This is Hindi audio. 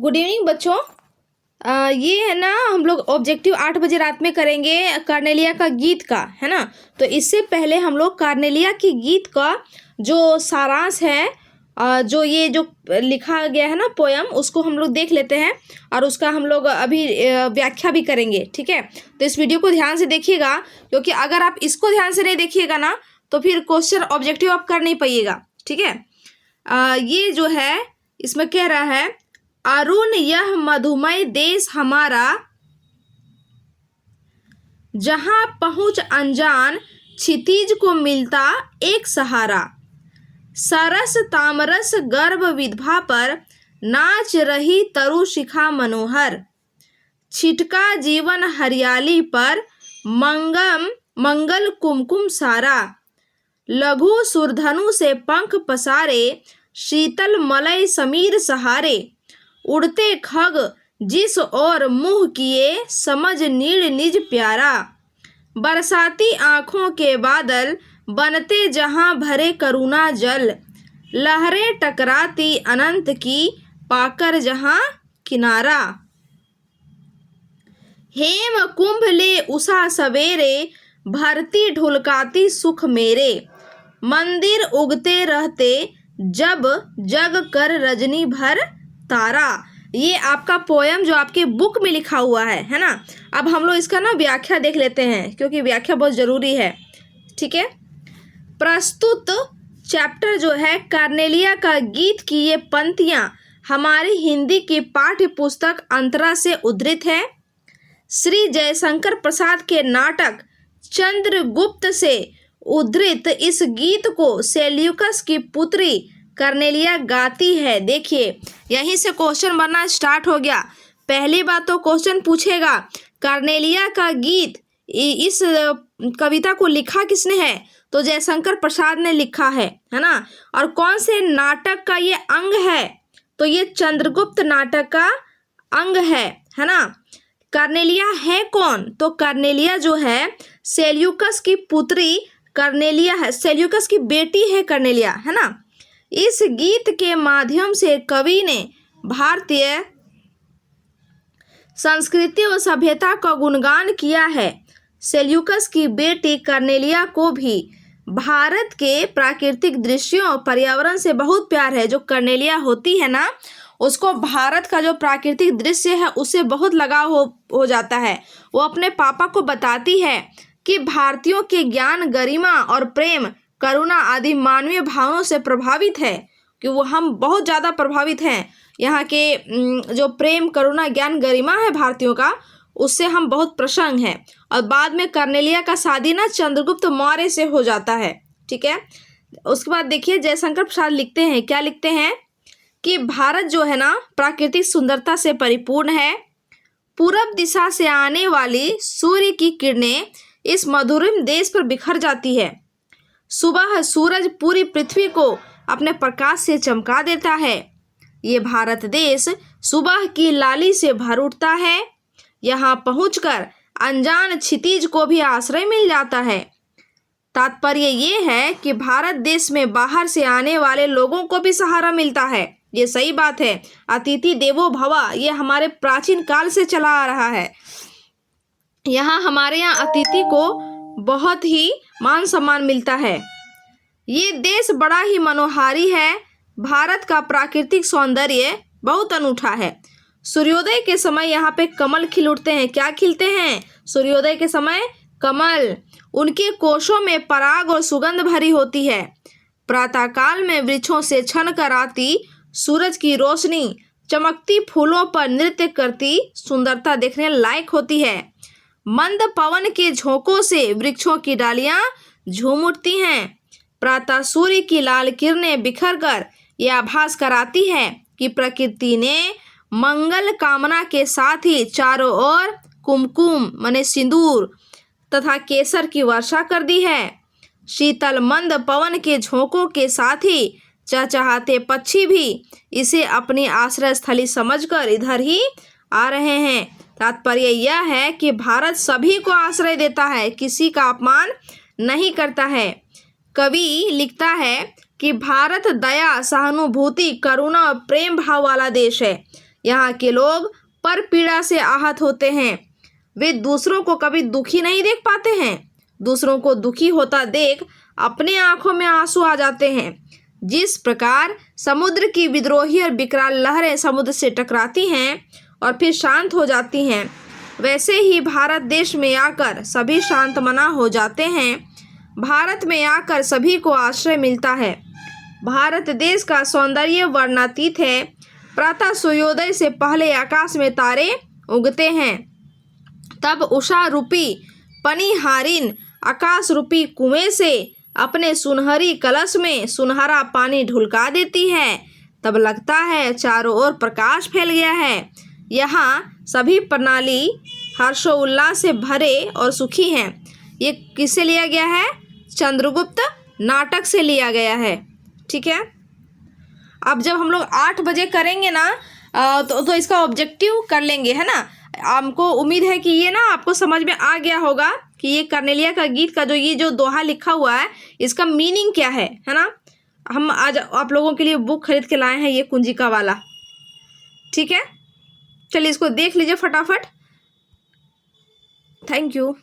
गुड इवनिंग बच्चों। ये है ना, हम लोग ऑब्जेक्टिव 8 बजे रात में करेंगे कार्नेलिया का गीत का, है ना। तो इससे पहले हम लोग कार्नेलिया की गीत का जो सारांश है, जो ये जो लिखा गया है ना पोयम, उसको हम लोग देख लेते हैं और उसका हम लोग अभी व्याख्या भी करेंगे। ठीक है, तो इस वीडियो को ध्यान से देखिएगा, क्योंकि अगर आप इसको ध्यान से नहीं देखिएगा ना तो फिर क्वेश्चन ऑब्जेक्टिव आप कर नहीं पाइएगा। ठीक है, ये जो है इसमें कह रहा है, अरुण यह मधुमय देश हमारा, जहां पहुंच अनजान क्षितिज को मिलता एक सहारा। सरस तामरस गर्भ विधवा पर नाच रही तरु शिखा मनोहर। छिटका जीवन हरियाली पर मंगल कुमकुम सारा। लघु सुरधनु से पंख पसारे शीतल मलय समीर सहारे। उड़ते खग जिस और मुँह किए समझ नीड़ निज प्यारा। बरसाती आँखों के बादल बनते जहाँ भरे करुणा जल। लहरें टकराती अनंत की पाकर जहाँ किनारा। हेम कुंभ ले उषा सवेरे भरती ढुलकाती सुख मेरे। मंदिर उगते रहते जब जग कर रजनी भर तारा। ये आपका पोयम जो आपके बुक में लिखा हुआ है ना। अब हम लोग इसका ना व्याख्या देख लेते हैं, क्योंकि व्याख्या बहुत ज़रूरी है। ठीक है, प्रस्तुत चैप्टर जो है कार्नेलिया का गीत की ये पंक्तियाँ हमारी हिंदी की पाठ्य पुस्तक अंतरा से उद्धृत है। श्री जयशंकर प्रसाद के नाटक चंद्रगुप्त से उद्धृत इस गीत को सेल्यूकस की पुत्री कार्नेलिया गाती है। देखिए, यहीं से क्वेश्चन बनना स्टार्ट हो गया। पहली बात तो क्वेश्चन पूछेगा, कार्नेलिया का गीत, इस कविता को लिखा किसने है? तो जयशंकर प्रसाद ने लिखा है ना। और कौन से नाटक का ये अंग है? तो ये चंद्रगुप्त नाटक का अंग है ना। कार्नेलिया है कौन? तो कार्नेलिया जो है सेल्यूकस की पुत्री कार्नेलिया है, सेल्यूकस की बेटी है कार्नेलिया, है ना। इस गीत के माध्यम से कवि ने भारतीय संस्कृति और सभ्यता का गुणगान किया है। सेल्यूकस की बेटी कार्नेलिया को भी भारत के प्राकृतिक दृश्यों और पर्यावरण से बहुत प्यार है। जो कार्नेलिया होती है ना, उसको भारत का जो प्राकृतिक दृश्य है उससे बहुत लगाव हो जाता है। वो अपने पापा को बताती है कि भारतीयों के ज्ञान, गरिमा और प्रेम, करुणा आदि मानवीय भावों से प्रभावित है, कि वो हम बहुत ज़्यादा प्रभावित हैं। यहाँ के जो प्रेम, करुणा, ज्ञान, गरिमा है भारतीयों का, उससे हम बहुत प्रसन्न हैं। और बाद में कार्नेलिया का शादी ना चंद्रगुप्त मौर्य से हो जाता है। ठीक है, उसके बाद देखिए जयशंकर प्रसाद लिखते हैं, क्या लिखते हैं कि भारत जो है ना प्राकृतिक सुंदरता से परिपूर्ण है। पूरब दिशा से आने वाली सूर्य की किरणें इस मधुरिम देश पर बिखर जाती है। सुबह सूरज पूरी पृथ्वी को अपने प्रकाश से चमका देता है। ये भारत देश सुबह की लाली से भर उठता है। यहाँ पहुंचकर अनजान क्षितिज को भी आश्रय मिल जाता है। तात्पर्य ये है कि भारत देश में बाहर से आने वाले लोगों को भी सहारा मिलता है। ये सही बात है। अतिथि देवो भव, ये हमारे प्राचीन काल से चला आ रहा है। यहाँ हमारे यहाँ अतिथि को बहुत ही मान सम्मान मिलता है। ये देश बड़ा ही मनोहारी है। भारत का प्राकृतिक सौंदर्य बहुत अनूठा है। सूर्योदय के समय यहाँ पे कमल खिल उठते हैं। क्या खिलते हैं? सूर्योदय के समय कमल। उनके कोशों में पराग और सुगंध भरी होती है। प्रातःकाल में वृक्षों से छन कर आती सूरज की रोशनी चमकती फूलों पर नृत्य करती सुंदरता देखने लायक होती है। मंद पवन के झोंकों से वृक्षों की डालियां झूम उठती हैं। प्रातः सूर्य की लाल किरणें बिखर कर यह आभास कराती है कि प्रकृति ने मंगल कामना के साथ ही चारों ओर कुमकुम माने सिंदूर तथा केसर की वर्षा कर दी है। शीतल मंद पवन के झोंकों के साथ ही चहचहाते पक्षी भी इसे अपनी आश्रय स्थली समझकर इधर ही आ रहे हैं। तात्पर्य यह है कि भारत सभी को आश्रय देता है, किसी का अपमान नहीं करता है। कवि लिखता है कि भारत दया, सहानुभूति, करुणा और प्रेम भाव वाला देश है। यहाँ के लोग पर पीड़ा से आहत होते हैं। वे दूसरों को कभी दुखी नहीं देख पाते हैं। दूसरों को दुखी होता देख अपने आंखों में आंसू आ जाते हैं। जिस प्रकार समुद्र की विद्रोही और विकराल लहरें समुद्र से टकराती हैं और फिर शांत हो जाती हैं, वैसे ही भारत देश में आकर सभी शांतमना हो जाते हैं। भारत में आकर सभी को आश्रय मिलता है। भारत देश का सौंदर्य वर्णनातीत है। प्रातः सूर्योदय से पहले आकाश में तारे उगते हैं, तब उषा रूपी पनिहारिन आकाश रूपी कुएं से अपने सुनहरी कलश में सुनहरा पानी ढुलका देती है। तब लगता है चारों ओर प्रकाश फैल गया है। यहाँ सभी प्रणाली हर्षोल्लास से भरे और सुखी हैं। ये किससे लिया गया है? चंद्रगुप्त नाटक से लिया गया है। ठीक है, अब जब हम लोग 8 बजे करेंगे ना तो इसका ऑब्जेक्टिव कर लेंगे, है ना। हमको उम्मीद है कि ये ना आपको समझ में आ गया होगा कि ये कर्नेलिया का गीत का ये जो दोहा लिखा हुआ है इसका मीनिंग क्या है ना। हम आज आप लोगों के लिए बुक खरीद के लाए हैं, ये कुंजिका वाला। ठीक है, चलिए इसको देख लीजिए फटाफट। Thank you.